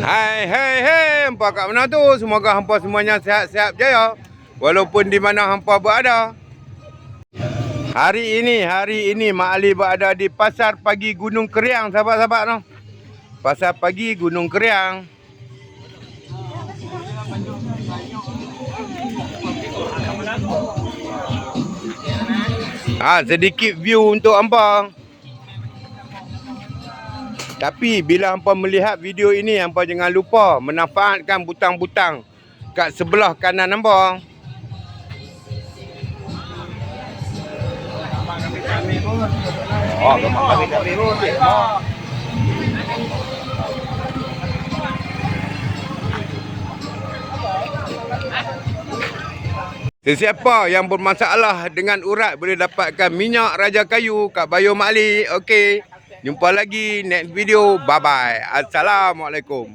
Hai, hai, hai, hampa kat mana tu? Semoga hampa semuanya sihat-sihat jaya. Walaupun di mana hampa berada. Hari ini Mak Ali berada di Pasar Pagi Gunung Keriang, sahabat-sahabat tu. Pasar Pagi Gunung Keriang. Sedikit view untuk hampa. Tapi bila hampa melihat video ini, hampa jangan lupa memanfaatkan butang-butang kat sebelah kanan hampa. Sesiapa yang bermasalah dengan urat boleh dapatkan minyak Raja Kayu kat Bayo Mak Ali. Okey. Jumpa lagi next video. Bye bye. Assalamualaikum.